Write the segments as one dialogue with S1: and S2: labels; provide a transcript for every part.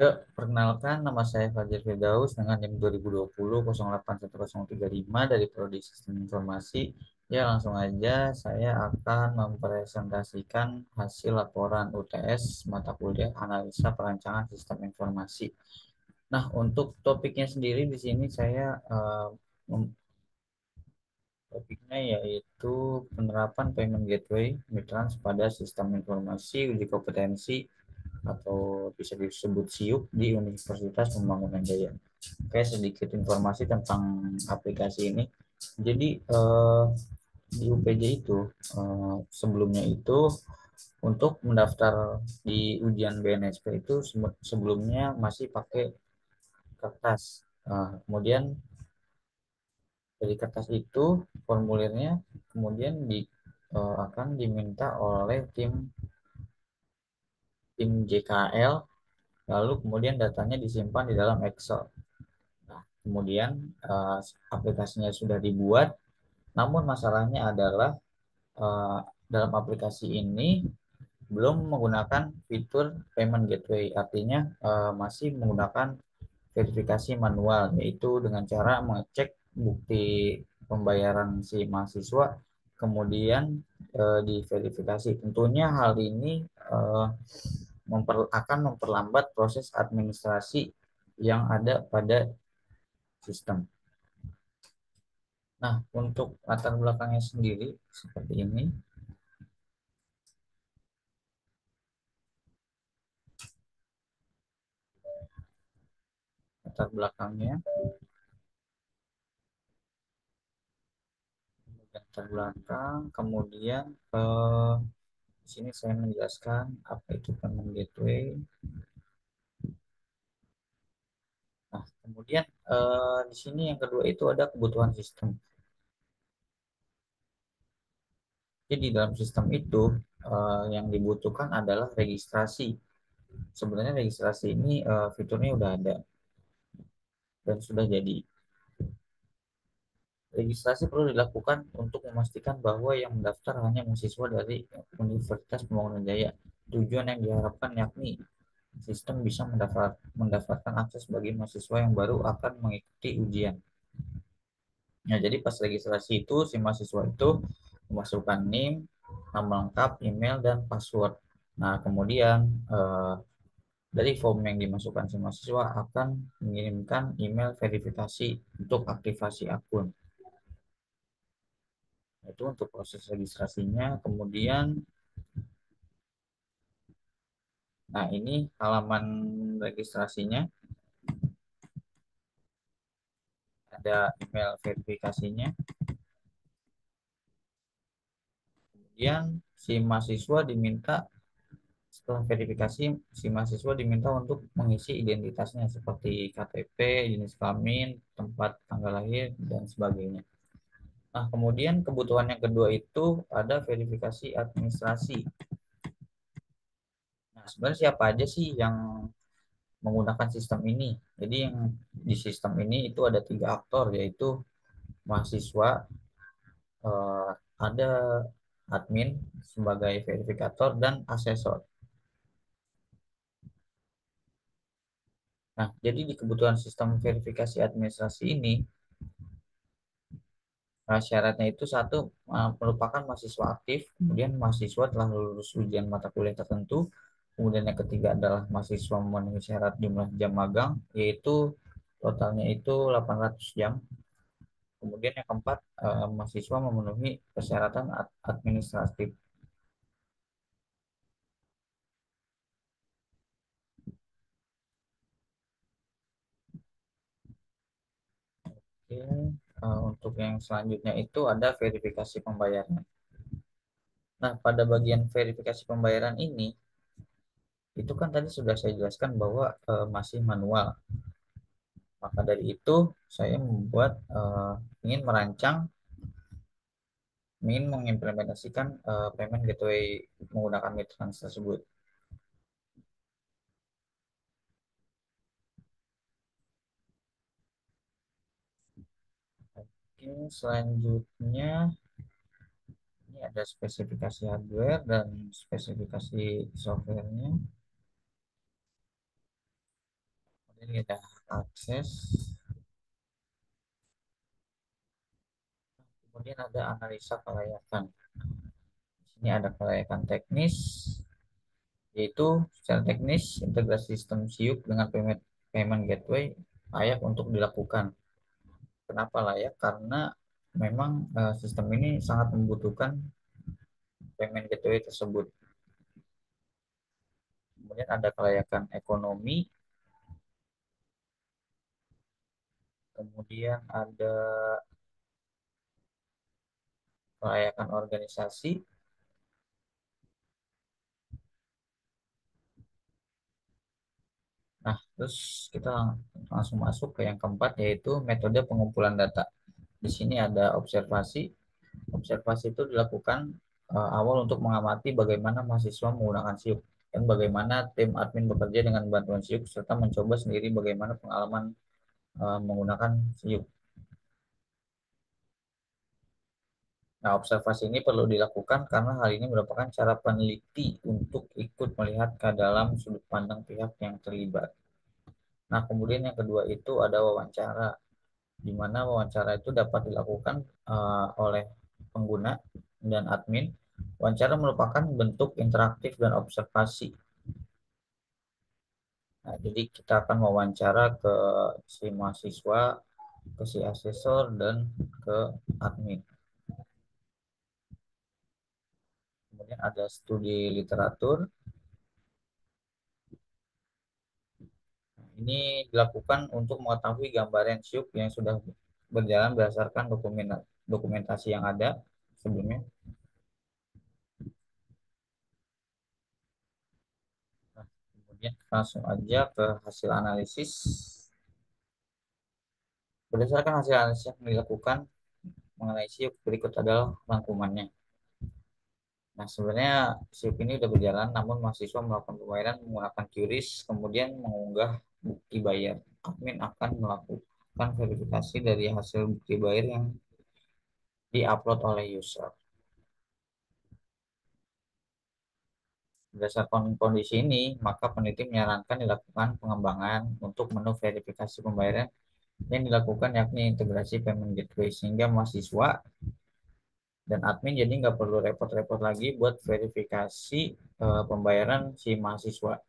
S1: Ya, perkenalkan nama saya Fajar Firdaus dengan NIM 2020 081035 dari Prodi Sistem Informasi. Ya, langsung aja saya akan mempresentasikan hasil laporan UTS mata kuliah Analisa Perancangan Sistem Informasi. Nah, untuk topiknya sendiri di sini saya topiknya yaitu penerapan payment gateway Mitrans pada sistem informasi uji kompetensi atau bisa disebut SIUP di Universitas Pembangunan Jaya. Oke, sedikit informasi tentang aplikasi ini. Jadi di UPJ itu sebelumnya itu untuk mendaftar di ujian BNSP itu sebelumnya masih pakai kertas. Kemudian dari kertas itu formulirnya kemudian akan diminta oleh tim tim JKL, lalu kemudian datanya disimpan di dalam Excel. Nah, kemudian aplikasinya sudah dibuat, namun masalahnya adalah eh, dalam aplikasi ini belum menggunakan fitur payment gateway, artinya masih menggunakan verifikasi manual, yaitu dengan cara mengecek bukti pembayaran si mahasiswa, kemudian diverifikasi. Tentunya hal ini akan memperlambat proses administrasi yang ada pada sistem. Nah, untuk latar belakangnya sendiri seperti ini. Latar belakangnya, latar belakang, kemudian di sini saya menjelaskan apa itu payment gateway. Nah, kemudian di sini yang kedua itu ada kebutuhan sistem. Jadi dalam sistem itu yang dibutuhkan adalah registrasi. Sebenarnya registrasi ini fiturnya udah ada dan sudah jadi. Registrasi perlu dilakukan untuk memastikan bahwa yang mendaftar hanya mahasiswa dari Universitas Pembangunan Jaya. Tujuan yang diharapkan yakni sistem bisa mendapatkan akses bagi mahasiswa yang baru akan mengikuti ujian. Ya, jadi pas registrasi itu si mahasiswa itu memasukkan NIM, nama lengkap, email, dan password. Nah, kemudian dari form yang dimasukkan si mahasiswa akan mengirimkan email verifikasi untuk aktivasi akun. Itu untuk proses registrasinya. Kemudian, nah ini halaman registrasinya, ada email verifikasinya. Kemudian si mahasiswa diminta setelah verifikasi, si mahasiswa diminta untuk mengisi identitasnya seperti KTP, jenis kelamin, tempat tanggal lahir, dan sebagainya. Nah, kemudian kebutuhan yang kedua itu ada verifikasi administrasi. Nah, sebenarnya siapa aja sih yang menggunakan sistem ini? Jadi yang di sistem ini itu ada tiga aktor, yaitu mahasiswa, eh, ada admin sebagai verifikator, dan asesor. Nah, jadi di kebutuhan sistem verifikasi administrasi ini, syaratnya itu satu, merupakan mahasiswa aktif, kemudian mahasiswa telah lulus ujian mata kuliah tertentu, kemudian yang ketiga adalah mahasiswa memenuhi syarat jumlah jam magang, yaitu totalnya itu 800 jam, kemudian yang keempat, mahasiswa memenuhi persyaratan administratif. Oke, untuk yang selanjutnya itu ada verifikasi pembayaran. Nah, pada bagian verifikasi pembayaran ini, itu kan tadi sudah saya jelaskan bahwa masih manual. Maka dari itu, saya ingin merancang, ingin mengimplementasikan payment gateway menggunakan Mitrans tersebut. Oke, selanjutnya ini ada spesifikasi hardware dan spesifikasi softwarenya. Ini ada akses, kemudian ada analisa kelayakan. Di sini ada kelayakan teknis, yaitu secara teknis integrasi sistem SIUP dengan payment gateway layak untuk dilakukan. Kenapa layak? Karena memang sistem ini sangat membutuhkan payment gateway tersebut. Kemudian ada kelayakan ekonomi, kemudian ada kelayakan organisasi. Nah, terus kita langsung masuk ke yang keempat, yaitu metode pengumpulan data. Di sini ada observasi. Observasi itu dilakukan awal untuk mengamati bagaimana mahasiswa menggunakan SIUP dan bagaimana tim admin bekerja dengan bantuan SIUP serta mencoba sendiri bagaimana pengalaman menggunakan SIUP. Nah, observasi ini perlu dilakukan karena hal ini merupakan cara peneliti untuk ikut melihat ke dalam sudut pandang pihak yang terlibat. Nah, kemudian yang kedua itu ada wawancara, di mana wawancara itu dapat dilakukan oleh pengguna dan admin. Wawancara merupakan bentuk interaktif dan observasi. Nah, jadi kita akan wawancara ke si mahasiswa, ke si asesor, dan ke admin. Kemudian ada studi literatur. Ini dilakukan untuk mengetahui gambaran SIUP yang sudah berjalan berdasarkan dokumentasi yang ada sebelumnya. Nah, kemudian langsung aja ke hasil analisis. Berdasarkan hasil analisis yang dilakukan mengenai SIUP, berikut adalah rangkumannya. Nah, sebenarnya SIUP ini sudah berjalan, namun mahasiswa melakukan pembayaran menggunakan QRIS, kemudian mengunggah bukti bayar. Admin akan melakukan verifikasi dari hasil bukti bayar yang diupload oleh user. Berdasarkan kondisi ini, maka peneliti menyarankan dilakukan pengembangan untuk menu verifikasi pembayaran yang dilakukan yakni integrasi payment gateway sehingga mahasiswa dan admin jadi nggak perlu repot-repot lagi buat verifikasi pembayaran si mahasiswa.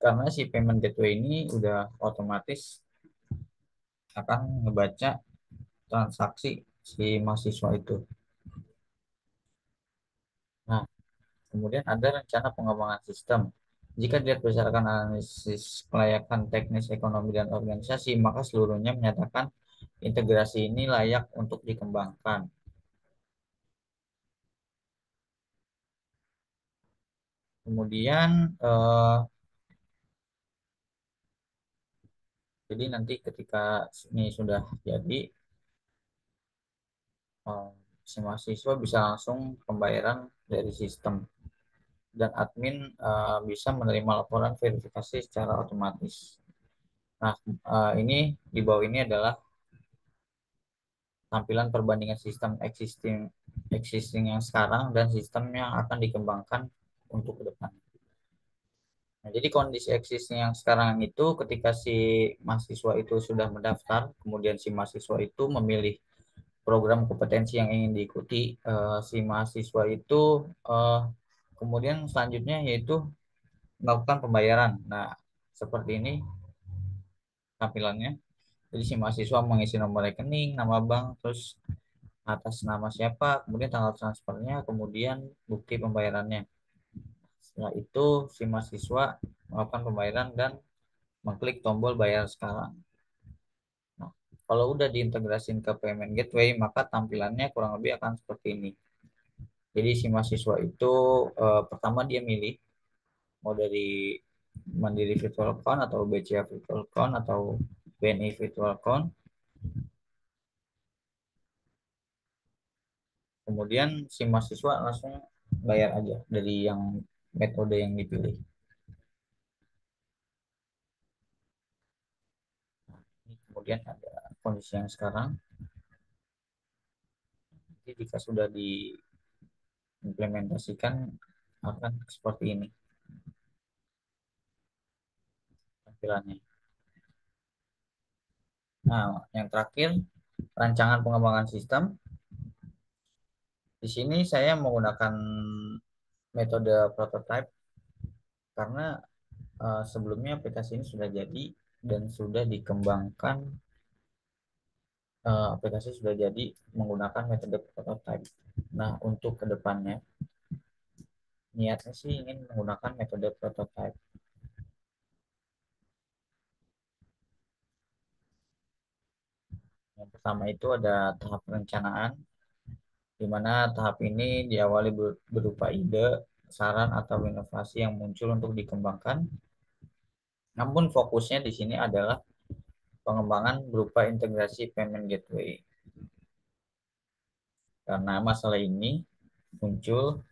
S1: Karena si payment gateway ini udah otomatis akan ngebaca transaksi si mahasiswa itu. Nah, kemudian ada rencana pengembangan sistem. Jika dilihat berdasarkan analisis kelayakan teknis ekonomi dan organisasi, maka seluruhnya menyatakan integrasi ini layak untuk dikembangkan. Kemudian, jadi nanti ketika ini sudah jadi, eh, si mahasiswa bisa langsung pembayaran dari sistem dan admin bisa menerima laporan verifikasi secara otomatis. Nah, ini di bawah ini adalah tampilan perbandingan sistem existing existing yang sekarang dan sistem yang akan dikembangkan untuk ke depan. Nah, jadi kondisi existing yang sekarang itu ketika si mahasiswa itu sudah mendaftar, kemudian si mahasiswa itu memilih program kompetensi yang ingin diikuti, si mahasiswa itu eh, kemudian selanjutnya yaitu melakukan pembayaran. Nah, seperti ini tampilannya. Jadi si mahasiswa mengisi nomor rekening, nama bank, terus atas nama siapa, kemudian tanggal transfernya, kemudian bukti pembayarannya. Setelah itu si mahasiswa melakukan pembayaran dan mengklik tombol bayar sekarang. Nah, kalau udah diintegrasin ke payment gateway, maka tampilannya kurang lebih akan seperti ini. Jadi si mahasiswa itu pertama dia milih mau dari Mandiri Virtual Account atau BCA Virtual Account atau BNI Virtual Account. Kemudian si mahasiswa langsung bayar aja dari yang metode yang dipilih. Ini kemudian ada kondisi yang sekarang. Jadi jika sudah diimplementasikan akan seperti ini tampilannya. Nah, yang terakhir, rancangan pengembangan sistem. Di sini saya menggunakan metode prototype karena sebelumnya aplikasi ini sudah jadi dan sudah dikembangkan. Aplikasi sudah jadi menggunakan metode prototype. Nah, untuk kedepannya, niatnya sih ingin menggunakan metode prototype. Yang pertama itu ada tahap perencanaan, di mana tahap ini diawali berupa ide, saran, atau inovasi yang muncul untuk dikembangkan. Namun fokusnya di sini adalah pengembangan berupa integrasi payment gateway. Karena masalah ini muncul,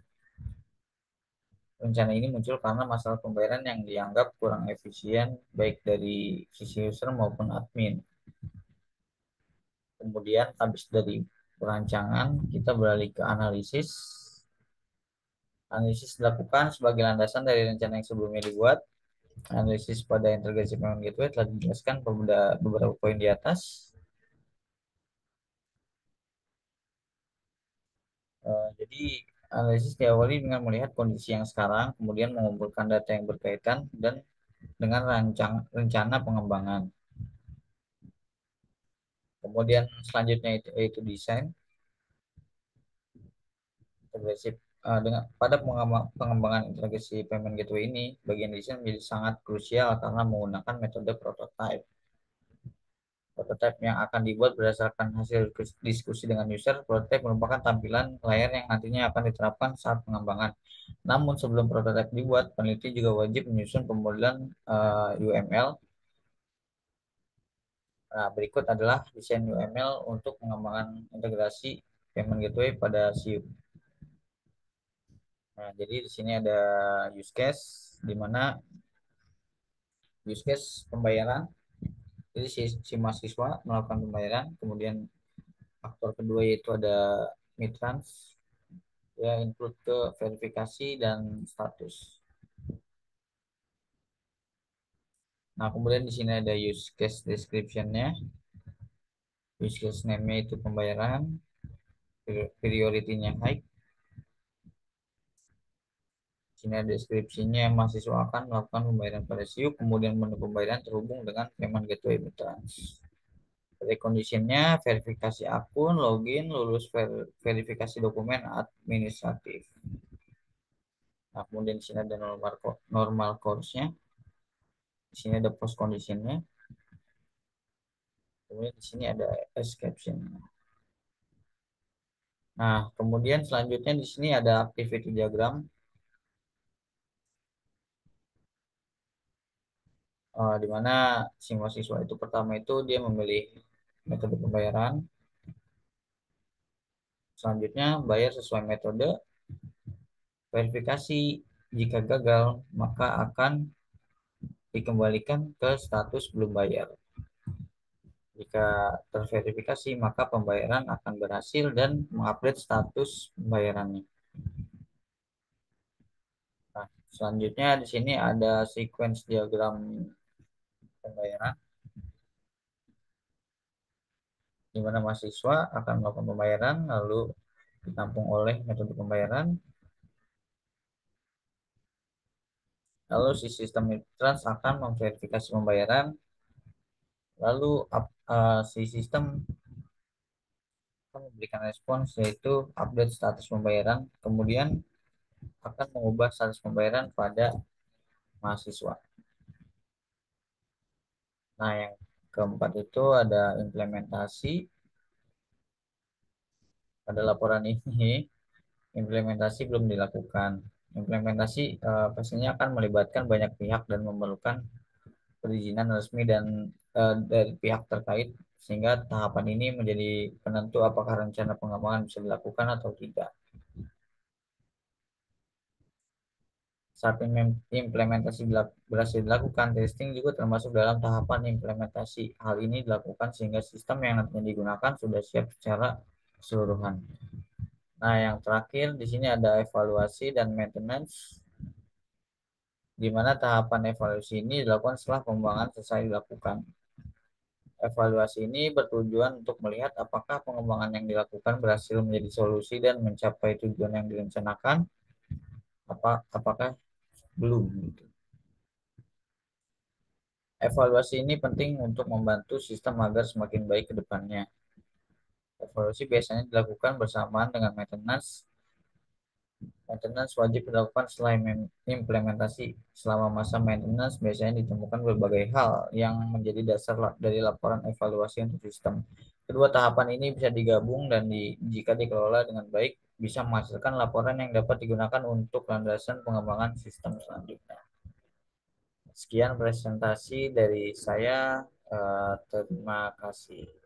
S1: rencana ini muncul karena masalah pembayaran yang dianggap kurang efisien baik dari sisi user maupun admin. Kemudian habis dari perancangan, kita beralih ke analisis. Analisis dilakukan sebagai landasan dari rencana yang sebelumnya dibuat. Analisis pada integrasi payment gateway telah dijelaskan pada beberapa poin di atas. Jadi analisis diawali dengan melihat kondisi yang sekarang, kemudian mengumpulkan data yang berkaitan dan dengan rencana pengembangan. Kemudian selanjutnya itu desain integrasi. Dengan pada pengembangan integrasi payment gateway ini, bagian desain menjadi sangat krusial karena menggunakan metode prototype. Prototipe yang akan dibuat berdasarkan hasil diskusi dengan user. Prototipe merupakan tampilan layar yang nantinya akan diterapkan saat pengembangan. Namun sebelum prototipe dibuat, peneliti juga wajib menyusun pemodelan UML. Nah, berikut adalah desain UML untuk pengembangan integrasi payment gateway pada SIUP. Nah, jadi di sini ada use case, di mana use case pembayaran. Jadi si mahasiswa melakukan pembayaran, kemudian faktor kedua yaitu ada mitrans, ya input ke verifikasi dan status. Nah, kemudian di sini ada use case description-nya. Use case name-nya itu pembayaran, priority-nya high. Di sini ada deskripsinya, mahasiswa akan melakukan pembayaran pada SIU, kemudian menu pembayaran terhubung dengan payment gateway mitrans. Dari kondisinya, verifikasi akun, login, lulus verifikasi dokumen administratif. Nah, kemudian di sini ada normal course-nya. Di sini ada post condition-nya. Kemudian di sini ada escaption. Nah, kemudian selanjutnya di sini ada activity diagram, di mana si mahasiswa itu pertama itu dia memilih metode pembayaran. Selanjutnya bayar sesuai metode. Verifikasi, jika gagal maka akan dikembalikan ke status belum bayar. Jika terverifikasi maka pembayaran akan berhasil dan mengupdate status pembayarannya. Nah, selanjutnya di sini ada sequence diagram pembayaran, di mana mahasiswa akan melakukan pembayaran lalu ditampung oleh metode pembayaran, lalu si sistem trans akan memverifikasi pembayaran, lalu si sistem akan memberikan respons yaitu update status pembayaran, kemudian akan mengubah status pembayaran pada mahasiswa. Nah, yang keempat itu ada implementasi. Pada laporan ini implementasi belum dilakukan. Implementasi pastinya akan melibatkan banyak pihak dan memerlukan perizinan resmi dan dari pihak terkait, sehingga tahapan ini menjadi penentu apakah rencana pengembangan bisa dilakukan atau tidak. Saat implementasi berhasil dilakukan, testing juga termasuk dalam tahapan implementasi. Hal ini dilakukan sehingga sistem yang nantinya digunakan sudah siap secara keseluruhan. Nah, yang terakhir di sini ada evaluasi dan maintenance, di mana tahapan evaluasi ini dilakukan setelah pengembangan selesai dilakukan. Evaluasi ini bertujuan untuk melihat apakah pengembangan yang dilakukan berhasil menjadi solusi dan mencapai tujuan yang direncanakan, apakah belum gitu. Evaluasi ini penting untuk membantu sistem agar semakin baik ke depannya. Evaluasi biasanya dilakukan bersamaan dengan maintenance. Maintenance wajib dilakukan setelah implementasi. Selama masa maintenance biasanya ditemukan berbagai hal yang menjadi dasar dari laporan evaluasi untuk sistem. Kedua tahapan ini bisa digabung dan jika dikelola dengan baik bisa menghasilkan laporan yang dapat digunakan untuk landasan pengembangan sistem selanjutnya. Sekian presentasi dari saya. Terima kasih.